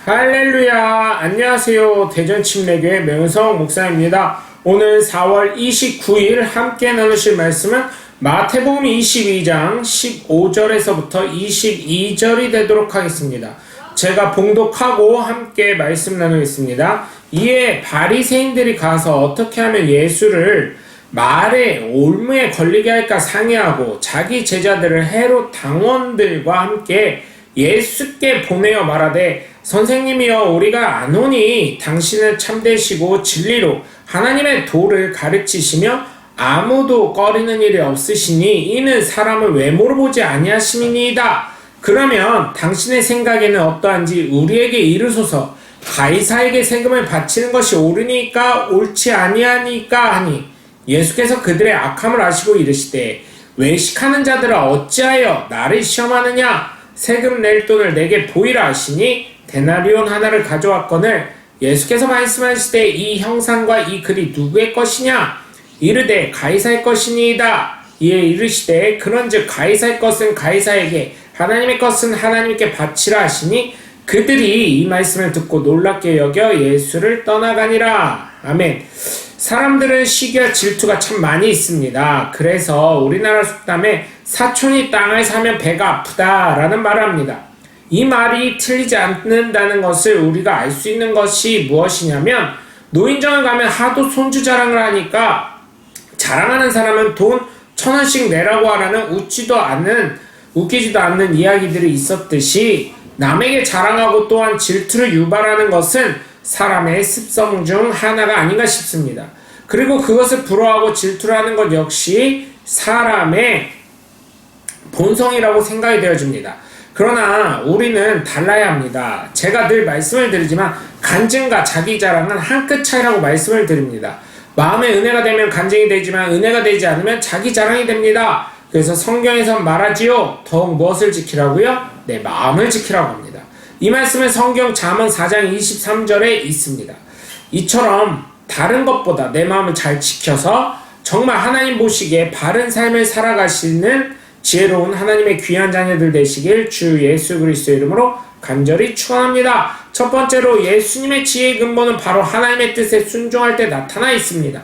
할렐루야. 안녕하세요. 대전침례교회 명성 목사입니다. 오늘 4월 29일 함께 나누실 말씀은 마태복음 22장 15절에서부터 22절이 되도록 하겠습니다. 제가 봉독하고 함께 말씀 나누겠습니다. 이에 바리새인들이 가서 어떻게 하면 예수를 말에 올무에 걸리게 할까 상의하고 자기 제자들을 헤롯 당원들과 함께 예수께 보내어 말하되 선생님이여 우리가 아노니 당신은 참되시고 진리로 하나님의 도를 가르치시며 아무도 꺼리는 일이 없으시니 이는 사람을 외모로 보지 아니하심이니이다. 그러면 당신의 생각에는 어떠한지 우리에게 이르소서. 가이사에게 세금을 바치는 것이 옳으니까 옳지 아니하니까 하니 예수께서 그들의 악함을 아시고 이르시되 외식하는 자들아 어찌하여 나를 시험하느냐. 세금 낼 돈을 내게 보이라 하시니 데나리온 하나를 가져왔거늘 예수께서 말씀하시되 이 형상과 이 글이 누구의 것이냐. 이르되 가이사의 것이니이다. 이에 이르시되 그런즉 가이사의 것은 가이사에게 하나님의 것은 하나님께 바치라 하시니 그들이 이 말씀을 듣고 놀랍게 여겨 예수를 떠나가니라. 아멘. 사람들은 시기와 질투가 참 많이 있습니다. 그래서 우리나라 속담에 사촌이 땅을 사면 배가 아프다 라는 말을 합니다. 이 말이 틀리지 않는다는 것을 우리가 알 수 있는 것이 무엇이냐면 노인정을 가면 하도 손주 자랑을 하니까 자랑하는 사람은 돈 1,000원씩 내라고 하라는 웃기지도 않는 이야기들이 있었듯이 남에게 자랑하고 또한 질투를 유발하는 것은 사람의 습성 중 하나가 아닌가 싶습니다. 그리고 그것을 부러워하고 질투를 하는 것 역시 사람의 본성이라고 생각이 되어집니다. 그러나 우리는 달라야 합니다. 제가 늘 말씀을 드리지만 간증과 자기 자랑은 한 끗 차이라고 말씀을 드립니다. 마음에 은혜가 되면 간증이 되지만 은혜가 되지 않으면 자기 자랑이 됩니다. 그래서 성경에서 말하지요. 더욱 무엇을 지키라고요? 내 마음을 지키라고 합니다. 이 말씀은 성경 잠언 4장 23절에 있습니다. 이처럼 다른 것보다 내 마음을 잘 지켜서 정말 하나님 보시기에 바른 삶을 살아가시는 지혜로운 하나님의 귀한 자녀들 되시길 주 예수 그리스도의 이름으로 간절히 축원합니다. 첫 번째로 예수님의 지혜의 근본은 바로 하나님의 뜻에 순종할 때 나타나 있습니다.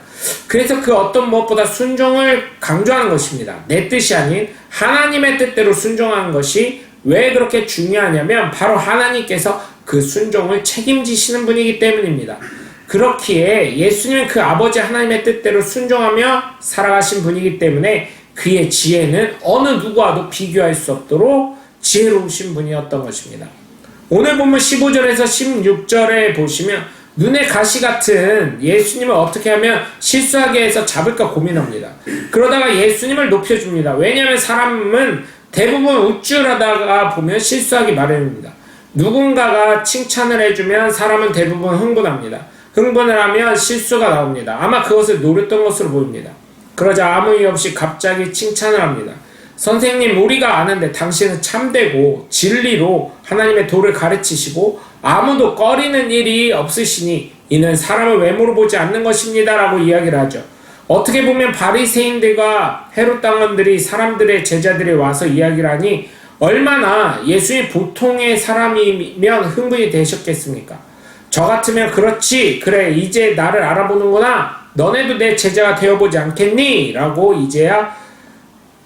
그래서 그 어떤 무엇보다 순종을 강조하는 것입니다. 내 뜻이 아닌 하나님의 뜻대로 순종하는 것이 왜 그렇게 중요하냐면 바로 하나님께서 그 순종을 책임지시는 분이기 때문입니다. 그렇기에 예수님은 그 아버지 하나님의 뜻대로 순종하며 살아가신 분이기 때문에 그의 지혜는 어느 누구와도 비교할 수 없도록 지혜로우신 분이었던 것입니다. 오늘 본문 15절에서 16절에 보시면 눈에 가시 같은 예수님을 어떻게 하면 실수하게 해서 잡을까 고민합니다. 그러다가 예수님을 높여줍니다. 왜냐하면 사람은 대부분 우쭐하다가 보면 실수하기 마련입니다. 누군가가 칭찬을 해주면 사람은 대부분 흥분합니다. 흥분을 하면 실수가 나옵니다. 아마 그것을 노렸던 것으로 보입니다. 그러자 아무 이유 없이 갑자기 칭찬을 합니다. 선생님, 우리가 아는데 당신은 참되고 진리로 하나님의 도를 가르치시고 아무도 꺼리는 일이 없으시니 이는 사람을 외모로 보지 않는 것입니다 라고 이야기를 하죠. 어떻게 보면 바리새인들과 헤롯 당원들이 사람들의 제자들이 와서 이야기를 하니 얼마나 예수님 보통의 사람이면 흥분이 되셨겠습니까? 저 같으면 그렇지, 그래 이제 나를 알아보는구나, 너네도 내 제자가 되어보지 않겠니? 라고 이제야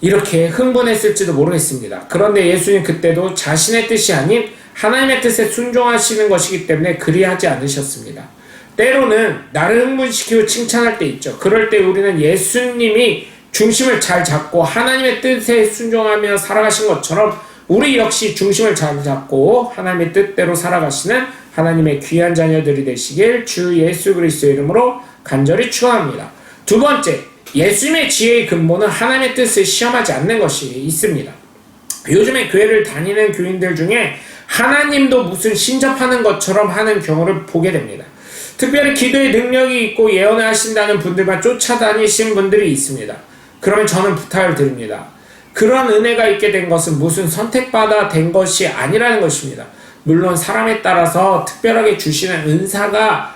이렇게 흥분했을지도 모르겠습니다. 그런데 예수님 그때도 자신의 뜻이 아닌 하나님의 뜻에 순종하시는 것이기 때문에 그리하지 않으셨습니다. 때로는 나를 흥분시키고 칭찬할 때 있죠. 그럴 때 우리는 예수님이 중심을 잘 잡고 하나님의 뜻에 순종하며 살아가신 것처럼 우리 역시 중심을 잘 잡고 하나님의 뜻대로 살아가시는 하나님의 귀한 자녀들이 되시길 주 예수 그리스도의 이름으로 간절히 축원합니다. 두 번째, 예수님의 지혜의 근본은 하나님의 뜻을 시험하지 않는 것이 있습니다. 요즘에 교회를 다니는 교인들 중에 하나님도 무슨 신접하는 것처럼 하는 경우를 보게 됩니다. 특별히 기도의 능력이 있고 예언을 하신다는 분들만 쫓아다니신 분들이 있습니다. 그러면 저는 부탁을 드립니다. 그런 은혜가 있게 된 것은 무슨 선택받아 된 것이 아니라는 것입니다. 물론 사람에 따라서 특별하게 주시는 은사가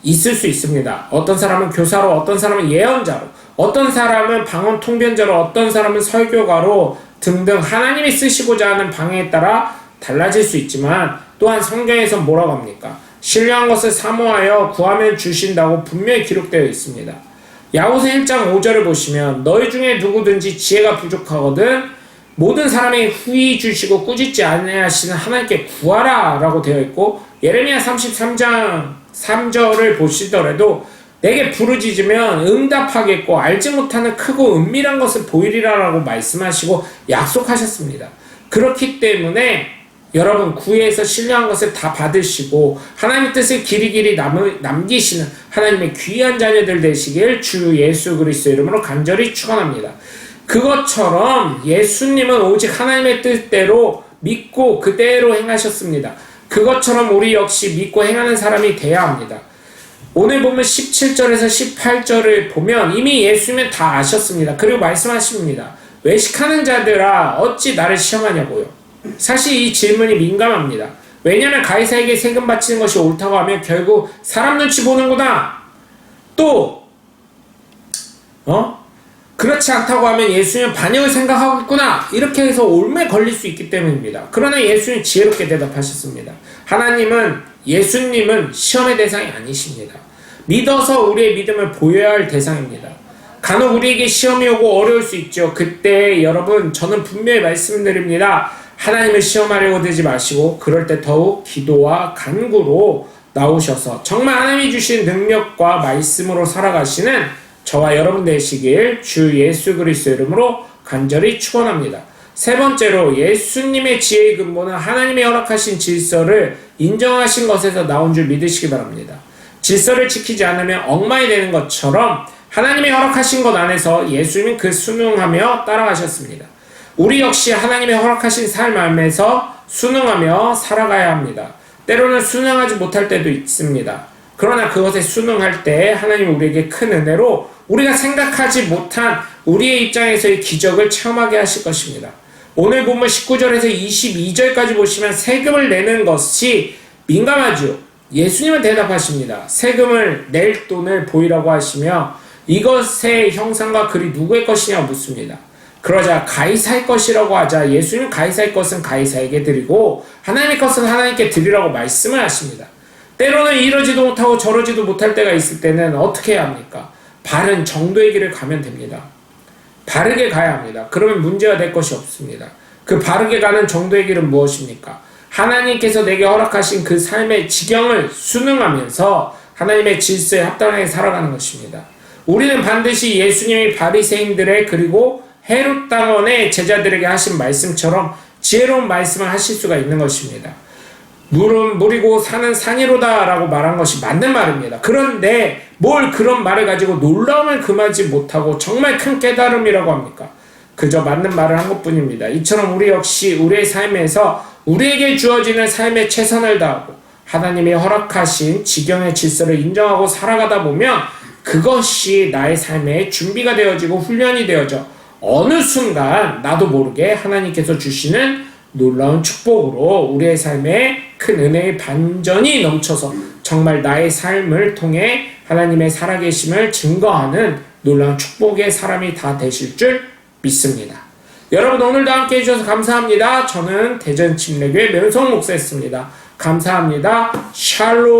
있을 수 있습니다. 어떤 사람은 교사로, 어떤 사람은 예언자로, 어떤 사람은 방언 통변자로, 어떤 사람은 설교가로 등등 하나님이 쓰시고자 하는 방향에 따라 달라질 수 있지만 또한 성경에서 뭐라고 합니까? 신령한 것을 사모하여 구하면 주신다고 분명히 기록되어 있습니다. 야고보서 1장 5절을 보시면 너희 중에 누구든지 지혜가 부족하거든 모든 사람에게 후히 주시고 꾸짖지 아니하시는 하나님께 구하라 라고 되어 있고, 예레미야 33장 3절을 보시더라도 내게 부르짖으면 응답하겠고 알지 못하는 크고 은밀한 것을 보이리라 라고 말씀하시고 약속하셨습니다. 그렇기 때문에 여러분, 구해서 신령한 것을 다 받으시고 하나님의 뜻을 길이길이 남기시는 하나님의 귀한 자녀들 되시길 주 예수 그리스도 이름으로 간절히 축원합니다. 그것처럼 예수님은 오직 하나님의 뜻대로 믿고 그대로 행하셨습니다. 그것처럼 우리 역시 믿고 행하는 사람이 돼야 합니다. 오늘 보면 17절에서 18절을 보면 이미 예수님은 다 아셨습니다. 그리고 말씀하십니다. 외식하는 자들아 어찌 나를 시험하냐고요. 사실 이 질문이 민감합니다. 왜냐하면 가이사에게 세금 바치는 것이 옳다고 하면 결국 사람 눈치 보는구나. 또 그렇지 않다고 하면 예수님은 반역을 생각하겠구나. 이렇게 해서 올매 걸릴 수 있기 때문입니다. 그러나 예수님은 지혜롭게 대답하셨습니다. 예수님은 시험의 대상이 아니십니다. 믿어서 우리의 믿음을 보여야 할 대상입니다. 간혹 우리에게 시험이 오고 어려울 수 있죠. 그때 여러분, 저는 분명히 말씀드립니다. 하나님을 시험하려고 들지 마시고 그럴 때 더욱 기도와 간구로 나오셔서 정말 하나님이 주신 능력과 말씀으로 살아가시는 저와 여러분 되시길 주 예수 그리스도 이름으로 간절히 축원합니다. 세 번째로, 예수님의 지혜의 근본은 하나님의 허락하신 질서를 인정하신 것에서 나온 줄 믿으시기 바랍니다. 질서를 지키지 않으면 엉망이 되는 것처럼 하나님의 허락하신 것 안에서 예수님은 그 순응하며 따라가셨습니다. 우리 역시 하나님의 허락하신 삶 안에서 순응하며 살아가야 합니다. 때로는 순응하지 못할 때도 있습니다. 그러나 그것에 순응할 때 하나님은 우리에게 큰 은혜로 우리가 생각하지 못한 우리의 입장에서의 기적을 체험하게 하실 것입니다. 오늘 본문 19절에서 22절까지 보시면 세금을 내는 것이 민감하죠. 예수님은 대답하십니다. 세금을 낼 돈을 보이라고 하시며 이것의 형상과 글이 누구의 것이냐고 묻습니다. 그러자 가이사의 것이라고 하자 예수님은 가이사의 것은 가이사에게 드리고 하나님의 것은 하나님께 드리라고 말씀을 하십니다. 때로는 이러지도 못하고 저러지도 못할 때가 있을 때는 어떻게 해야 합니까? 바른 정도의 길을 가면 됩니다. 바르게 가야 합니다. 그러면 문제가 될 것이 없습니다. 그 바르게 가는 정도의 길은 무엇입니까? 하나님께서 내게 허락하신 그 삶의 지경을 순응하면서 하나님의 질서에 합당하게 살아가는 것입니다. 우리는 반드시 예수님이 바리새인들의 그리고 헤롯 당원의 제자들에게 하신 말씀처럼 지혜로운 말씀을 하실 수가 있는 것입니다. 물은 물이고 산은 산이로다 라고 말한 것이 맞는 말입니다. 그런데 뭘 그런 말을 가지고 놀라움을 금하지 못하고 정말 큰 깨달음이라고 합니까? 그저 맞는 말을 한 것뿐입니다. 이처럼 우리 역시 우리의 삶에서 우리에게 주어지는 삶의 최선을 다하고 하나님이 허락하신 지경의 질서를 인정하고 살아가다 보면 그것이 나의 삶의 준비가 되어지고 훈련이 되어져 어느 순간 나도 모르게 하나님께서 주시는 놀라운 축복으로 우리의 삶에 큰 은혜의 반전이 넘쳐서 정말 나의 삶을 통해 하나님의 살아계심을 증거하는 놀라운 축복의 사람이 다 되실 줄 믿습니다. 여러분, 오늘도 함께 해주셔서 감사합니다. 저는 대전침례교회 명성 목사였습니다. 감사합니다. 샬롬.